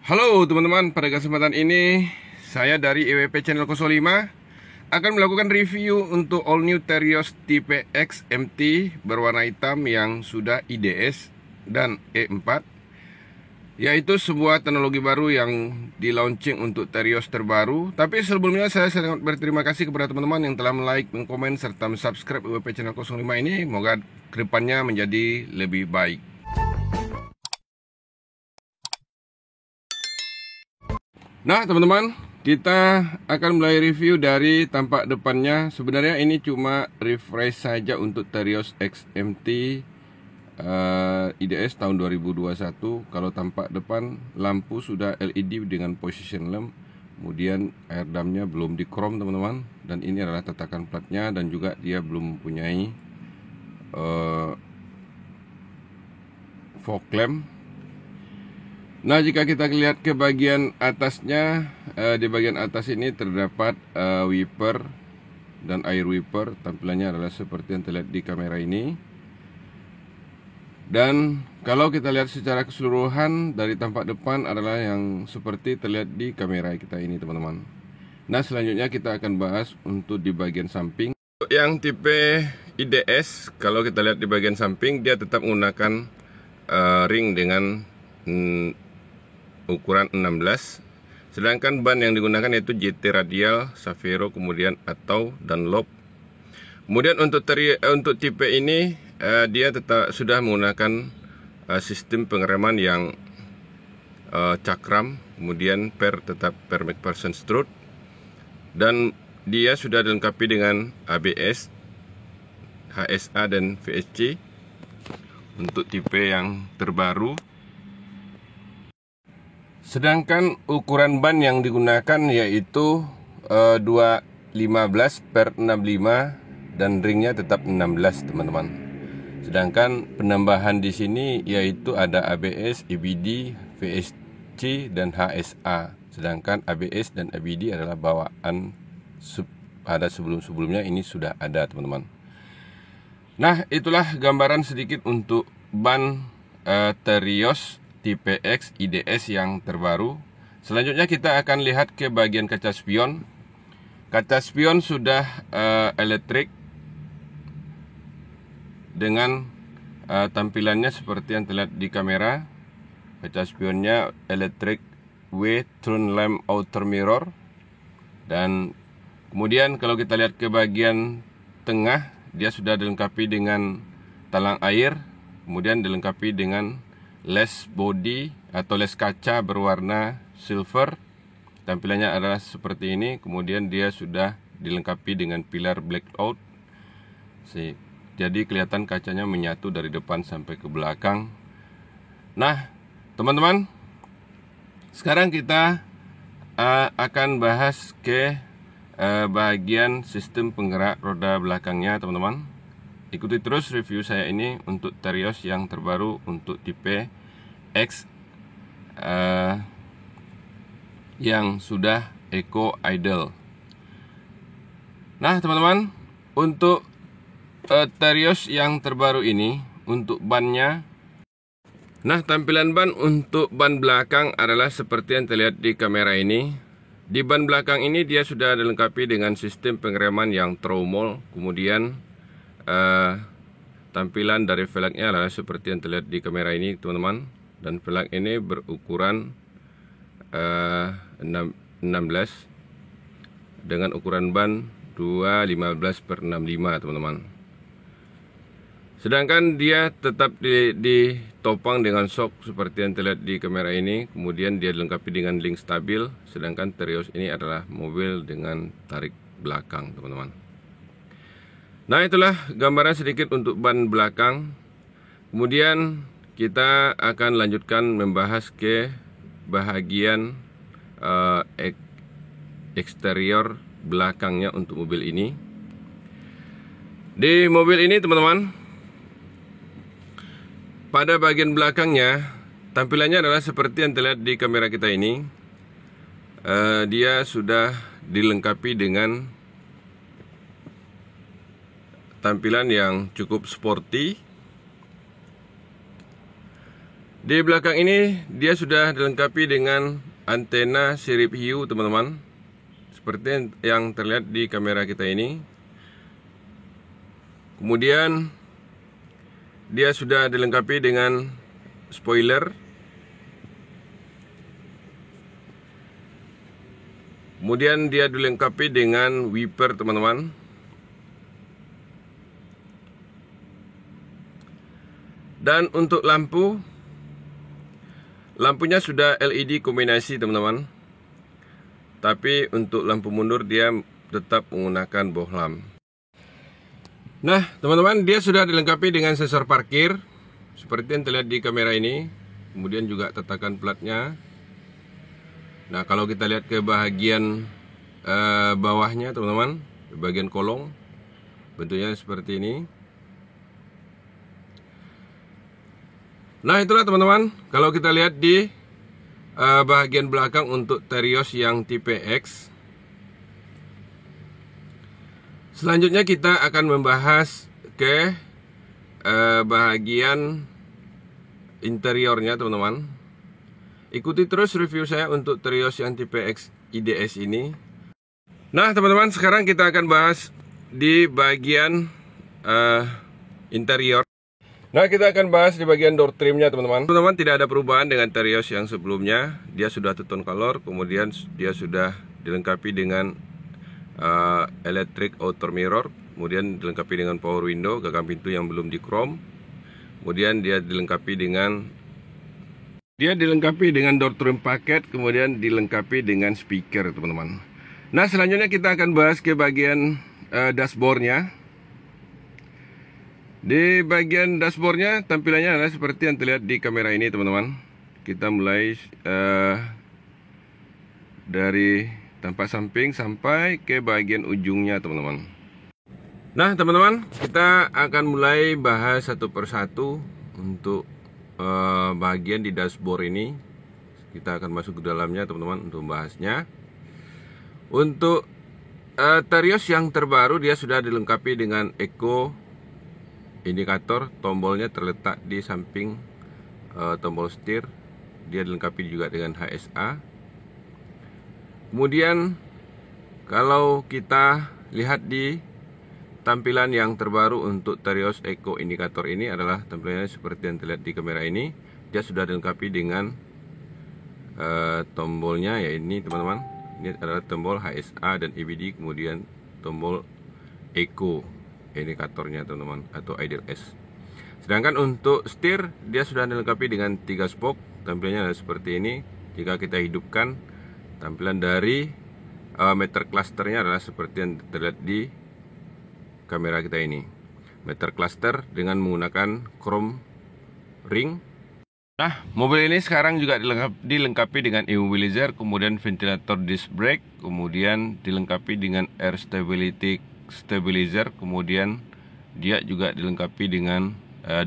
Halo teman-teman, pada kesempatan ini saya dari EWP Channel 05 akan melakukan review untuk all new Terios tipe X MT berwarna hitam yang sudah IDS dan E4, yaitu sebuah teknologi baru yang di launching untuk Terios terbaru. Tapi sebelumnya saya sangat berterima kasih kepada teman-teman yang telah like, mengkomen, serta subscribe EWP Channel 05 ini. Semoga kedepannya menjadi lebih baik. Nah teman-teman, kita akan mulai review dari tampak depannya. Sebenarnya ini cuma refresh saja untuk Terios XMT IDS tahun 2021. Kalau tampak depan, lampu sudah LED dengan position lamp. Kemudian air damnya belum di chrome teman-teman. Dan ini adalah tatakan platnya, dan juga dia belum mempunyai fog lamp. Nah, jika kita lihat ke bagian atasnya, di bagian atas ini terdapat wiper dan air wiper. Tampilannya adalah seperti yang terlihat di kamera ini. Dan kalau kita lihat secara keseluruhan, dari tampak depan adalah yang seperti terlihat di kamera kita ini teman-teman. Nah, selanjutnya kita akan bahas untuk di bagian samping. Untuk yang tipe IDS, kalau kita lihat di bagian samping, dia tetap menggunakan ring dengan ukuran 16, sedangkan ban yang digunakan yaitu GT radial, Savero, kemudian atau Dunlop. Kemudian untuk tipe ini dia tetap sudah menggunakan sistem pengereman yang cakram, kemudian tetap per McPherson strut, dan dia sudah dilengkapi dengan ABS, HSA dan VSC untuk tipe yang terbaru. Sedangkan ukuran ban yang digunakan yaitu 215/65 dan ringnya tetap 16 teman-teman. Sedangkan penambahan di sini yaitu ada ABS, EBD, VSC dan HSA. Sedangkan ABS dan EBD adalah bawaan pada sebelum-sebelumnya, ini sudah ada teman-teman. Nah, itulah gambaran sedikit untuk ban Terios tipe X IDS yang terbaru. Selanjutnya kita akan lihat ke bagian kaca spion. Kaca spion sudah elektrik dengan tampilannya seperti yang terlihat di kamera. Kaca spionnya elektrik W turn lamp outer mirror. Dan kemudian kalau kita lihat ke bagian tengah, dia sudah dilengkapi dengan talang air, kemudian dilengkapi dengan les body atau les kaca berwarna silver. Tampilannya adalah seperti ini. Kemudian dia sudah dilengkapi dengan pilar blackout, jadi kelihatan kacanya menyatu dari depan sampai ke belakang. Nah teman-teman, sekarang kita akan bahas ke bagian sistem penggerak roda belakangnya teman-teman. Ikuti terus review saya ini untuk Terios yang terbaru untuk tipe X yang sudah Eco Idle. Nah teman-teman, untuk Terios yang terbaru ini, untuk bannya, nah tampilan ban untuk ban belakang adalah seperti yang terlihat di kamera ini. Di ban belakang ini dia sudah dilengkapi dengan sistem pengereman yang tromol. Kemudian tampilan dari velgnya adalah seperti yang terlihat di kamera ini teman-teman. Dan velg ini berukuran 16 dengan ukuran ban 215/65 teman-teman. Sedangkan dia tetap ditopang dengan shock seperti yang terlihat di kamera ini. Kemudian dia dilengkapi dengan link stabil. Sedangkan Terios ini adalah mobil dengan tarik belakang teman-teman. Nah itulah gambaran sedikit untuk ban belakang. Kemudian kita akan lanjutkan membahas ke bahagian eksterior belakangnya untuk mobil ini. Di mobil ini teman-teman, pada bagian belakangnya tampilannya adalah seperti yang terlihat di kamera kita ini. Dia sudah dilengkapi dengan tampilan yang cukup sporty. Di belakang ini dia sudah dilengkapi dengan antena sirip hiu, teman-teman. Seperti yang terlihat di kamera kita ini. Kemudian dia sudah dilengkapi dengan spoiler. Kemudian dia dilengkapi dengan wiper, teman-teman. Dan untuk lampunya sudah LED kombinasi, teman-teman. Tapi untuk lampu mundur dia tetap menggunakan bohlam. Nah, teman-teman, dia sudah dilengkapi dengan sensor parkir seperti yang terlihat di kamera ini. Kemudian juga tatakan platnya. Nah, kalau kita lihat ke bagian bawahnya, teman-teman, bagian kolong, bentuknya seperti ini. Nah, itulah teman-teman, kalau kita lihat di bagian belakang untuk Terios yang tipe X. Selanjutnya kita akan membahas ke bagian interiornya, teman-teman. Ikuti terus review saya untuk Terios yang tipe X IDS ini. Nah, teman-teman, sekarang kita akan bahas di bagian interior. Nah, kita akan bahas di bagian door trimnya, teman-teman. Teman-teman, tidak ada perubahan dengan Terios yang sebelumnya. Dia sudah two-tone color, kemudian dia sudah dilengkapi dengan electric outer mirror, kemudian dilengkapi dengan power window, gagang pintu yang belum di chrome. Kemudian dia dilengkapi dengan door trim paket, kemudian dilengkapi dengan speaker, teman-teman. Nah, selanjutnya kita akan bahas ke bagian dashboardnya. Di bagian dashboardnya tampilannya adalah seperti yang terlihat di kamera ini, teman-teman. Kita mulai dari tampak samping sampai ke bagian ujungnya, teman-teman. Nah, teman-teman, kita akan mulai bahas satu persatu untuk bagian di dashboard ini. Kita akan masuk ke dalamnya, teman-teman, untuk membahasnya. Untuk Terios yang terbaru, dia sudah dilengkapi dengan eco indikator. Tombolnya terletak di samping tombol setir. Dia dilengkapi juga dengan HSA. Kemudian kalau kita lihat di tampilan yang terbaru untuk Terios Eco indikator ini adalah tampilannya seperti yang terlihat di kamera ini. Dia sudah dilengkapi dengan tombolnya, ya ini, teman-teman. Ini adalah tombol HSA dan EBD, kemudian tombol Eco indikatornya, teman-teman, atau IDLS. Sedangkan untuk setir dia sudah dilengkapi dengan 3 spoke. Tampilannya adalah seperti ini. Jika kita hidupkan, tampilan dari meter clusternya adalah seperti yang terlihat di kamera kita ini. Meter cluster dengan menggunakan chrome ring. Nah, mobil ini sekarang juga dilengkapi dengan immobilizer, kemudian ventilator disc brake, kemudian dilengkapi dengan air stabilizer, kemudian dia juga dilengkapi dengan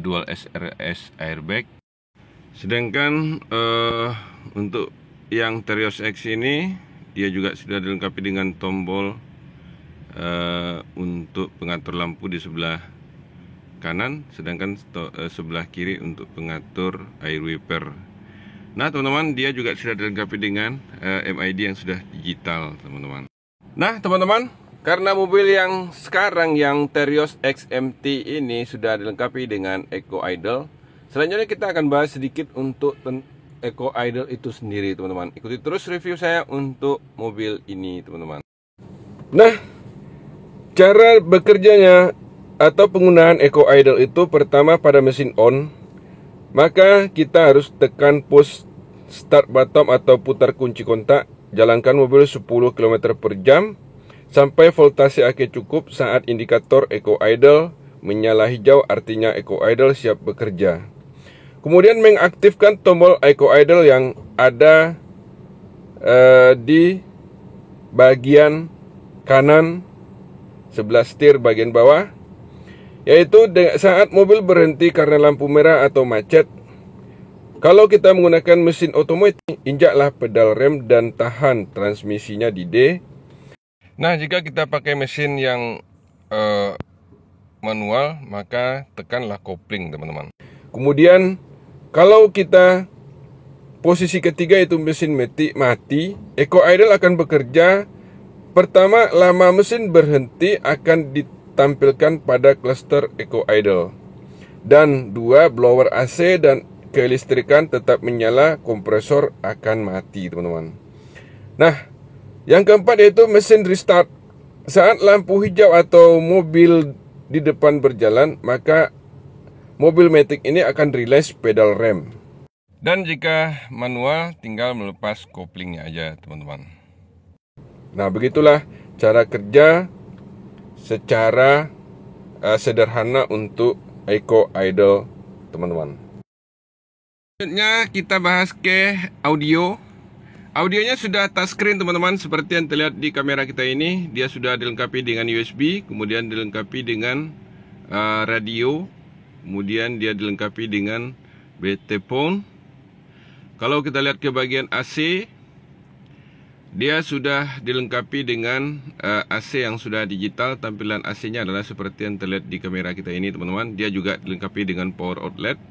dual SRS airbag. Sedangkan untuk yang Terios X ini dia juga sudah dilengkapi dengan tombol untuk pengatur lampu di sebelah kanan, sedangkan sebelah kiri untuk pengatur air wiper. Nah, teman-teman, dia juga sudah dilengkapi dengan MID yang sudah digital, teman-teman. Nah, teman-teman, karena mobil yang sekarang yang Terios X MT ini sudah dilengkapi dengan Eco Idle, selanjutnya kita akan bahas sedikit untuk Eco Idle itu sendiri, teman-teman. Ikuti terus review saya untuk mobil ini, teman-teman. Nah, cara bekerjanya atau penggunaan Eco Idle itu pertama pada mesin on, maka kita harus tekan push start button atau putar kunci kontak. Jalankan mobil 10 km per jam sampai voltase AC cukup. Saat indikator Eco Idle menyala hijau, artinya Eco Idle siap bekerja. Kemudian mengaktifkan tombol Eco Idle yang ada di bagian kanan sebelah setir bagian bawah, yaitu saat mobil berhenti karena lampu merah atau macet. Kalau kita menggunakan mesin otomatis, injaklah pedal rem dan tahan transmisinya di D. Nah, jika kita pakai mesin yang manual, maka tekanlah kopling, teman-teman. Kemudian Kalau kita posisi ketiga itu mesin mati, Eco Idle akan bekerja. Pertama, lama mesin berhenti akan ditampilkan pada cluster Eco Idle. Dan 2, blower AC dan kelistrikan tetap menyala, kompresor akan mati, teman-teman. Nah, yang keempat yaitu mesin restart. Saat lampu hijau atau mobil di depan berjalan, maka mobil matic ini akan release pedal rem. Dan jika manual, tinggal melepas koplingnya aja, teman-teman. Nah, begitulah cara kerja secara sederhana untuk Eco Idle, teman-teman. Selanjutnya kita bahas ke audio. Audionya sudah touchscreen, teman-teman, seperti yang terlihat di kamera kita ini. Dia sudah dilengkapi dengan USB, kemudian dilengkapi dengan radio, kemudian dia dilengkapi dengan BT phone. Kalau kita lihat ke bagian AC, dia sudah dilengkapi dengan AC yang sudah digital. Tampilan AC-nya adalah seperti yang terlihat di kamera kita ini, teman-teman. Dia juga dilengkapi dengan power outlet.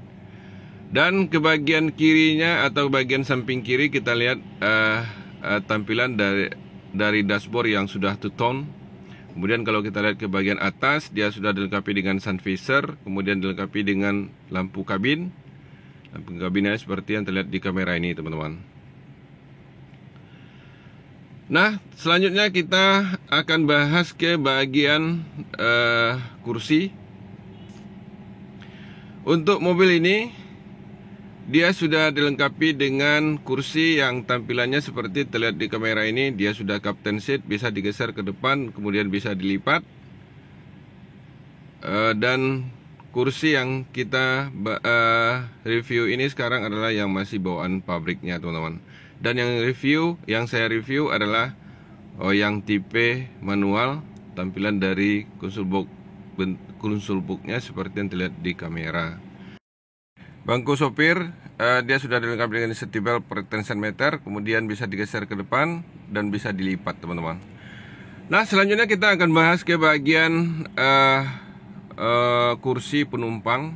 Dan ke bagian kirinya atau bagian samping kiri kita lihat tampilan dari dashboard yang sudah two-tone. Kemudian kalau kita lihat ke bagian atas, dia sudah dilengkapi dengan sun visor, kemudian dilengkapi dengan lampu kabin. Lampu kabinnya seperti yang terlihat di kamera ini, teman-teman. Nah, selanjutnya kita akan bahas ke bagian kursi. Untuk mobil ini, dia sudah dilengkapi dengan kursi yang tampilannya seperti terlihat di kamera ini. Dia sudah captain seat, bisa digeser ke depan, kemudian bisa dilipat. Dan kursi yang kita review ini sekarang adalah yang masih bawaan pabriknya, teman-teman. Dan yang saya review adalah yang tipe manual. Tampilan dari console booknya seperti yang terlihat di kamera. Bangku sopir, dia sudah dilengkapi dengan safety belt tension meter, kemudian bisa digeser ke depan dan bisa dilipat, teman-teman. Nah, selanjutnya kita akan bahas ke bagian kursi penumpang.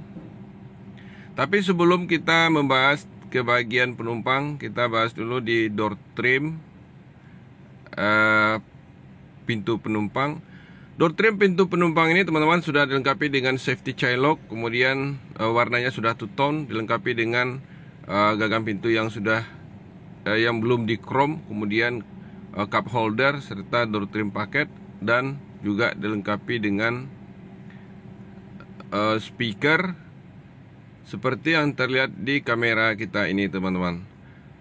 Tapi sebelum kita membahas ke bagian penumpang, kita bahas dulu di door trim, pintu penumpang. Door trim pintu penumpang ini, teman-teman, sudah dilengkapi dengan safety child lock, kemudian warnanya sudah two-tone, dilengkapi dengan gagang pintu yang sudah yang belum di chrome, kemudian cup holder serta door trim paket, dan juga dilengkapi dengan speaker seperti yang terlihat di kamera kita ini, teman-teman.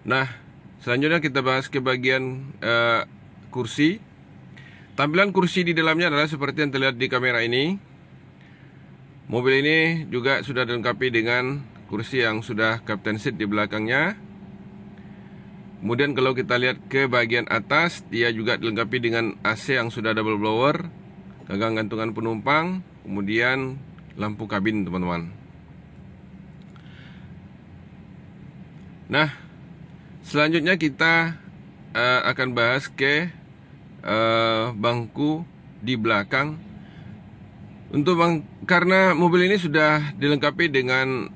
Nah, selanjutnya kita bahas ke bagian kursi. Tampilan kursi di dalamnya adalah seperti yang terlihat di kamera ini. Mobil ini juga sudah dilengkapi dengan kursi yang sudah captain seat di belakangnya. Kemudian kalau kita lihat ke bagian atas, dia juga dilengkapi dengan AC yang sudah double blower, gagang gantungan penumpang, kemudian lampu kabin, teman-teman. Nah, selanjutnya kita akan bahas ke bangku di belakang. Karena mobil ini sudah dilengkapi dengan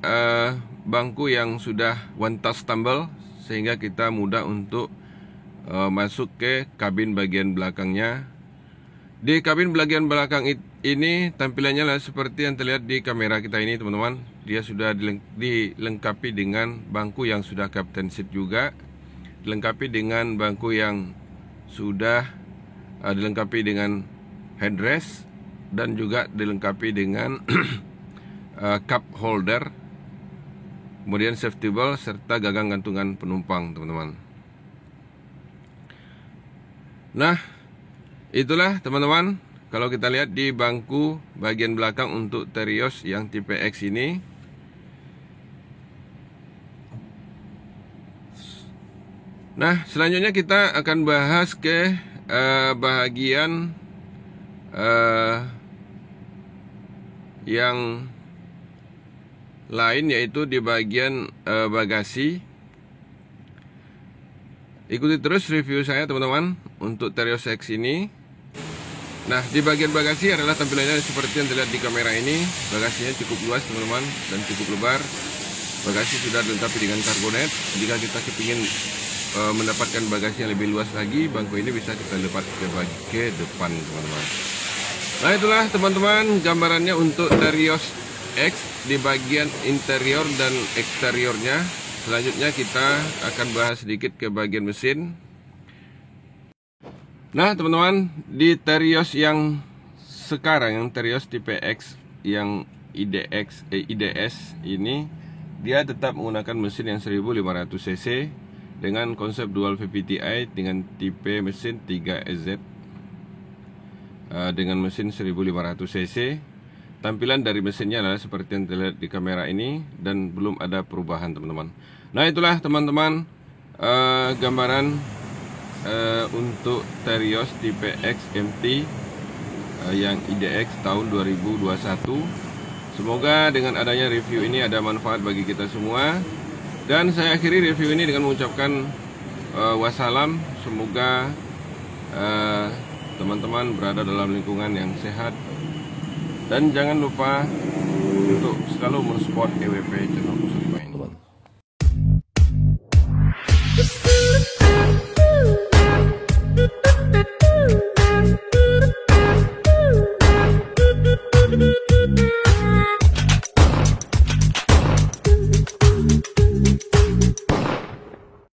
bangku yang sudah one touch tumble, sehingga kita mudah untuk masuk ke kabin bagian belakangnya. Di kabin bagian belakang ini tampilannya lah seperti yang terlihat di kamera kita ini, teman-teman. Dia sudah dilengkapi dengan bangku yang sudah captain seat juga, dilengkapi dengan bangku yang sudah dilengkapi dengan headrest, dan juga dilengkapi dengan cup holder, kemudian safety belt serta gagang gantungan penumpang, teman-teman. Nah, itulah, teman-teman, kalau kita lihat di bangku bagian belakang untuk Terios yang tipe X ini. Nah, selanjutnya kita akan bahas ke bahagian yang lain, yaitu di bagian bagasi. Ikuti terus review saya, teman-teman, untuk Terios X ini. Nah, di bagian bagasi adalah tampilannya seperti yang terlihat di kamera ini. Bagasinya cukup luas, teman-teman, dan cukup lebar. bagasi sudah dilengkapi dengan karbonet. Jika kita kepingin mendapatkan bagasi yang lebih luas lagi, bangku ini bisa kita lipat ke depan, teman-teman. Nah, itulah teman-teman gambarannya untuk Terios X di bagian interior dan eksteriornya. Selanjutnya kita akan bahas sedikit ke bagian mesin. Nah, teman-teman, di Terios yang sekarang, yang Terios tipe X yang IDS ini, dia tetap menggunakan mesin yang 1500 cc dengan konsep dual VVTi dengan tipe mesin 3SZ dengan mesin 1500 cc. Tampilan dari mesinnya adalah seperti yang terlihat di kamera ini dan belum ada perubahan, teman-teman. Nah, itulah teman-teman gambaran untuk Terios tipe X MT yang IDX tahun 2021. Semoga dengan adanya review ini ada manfaat bagi kita semua. Dan saya akhiri review ini dengan mengucapkan wassalam. Semoga teman-teman berada dalam lingkungan yang sehat. Dan jangan lupa untuk selalu mensupport EWP channel.